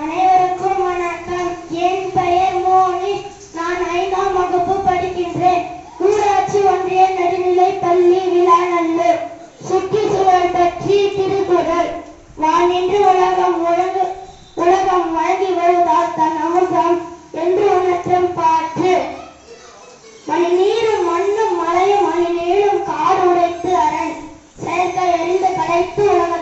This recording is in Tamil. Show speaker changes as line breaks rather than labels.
அனைவருக்கும் வணக்கம். என் பெயர் மோனிஷ். நான் 5ஆம் வகுப்பு படிக்கின்றேன். ஊராட்சி ஒன்றிய நடுநிலைப் பள்ளி விளாநல்லூர். சுற்றுச்சூழல் பற்றி திருக்குறள். வானின்று உலகம் வழங்கி வருவதால் தன் அமுதம் என்று உணர்த்தும் பாட்டு. மணி நீரும் மண்ணும் மலையும் மணி நீளும் காடு உடைத்து அரண் செயற்கை எறிந்து கலைத்து உலக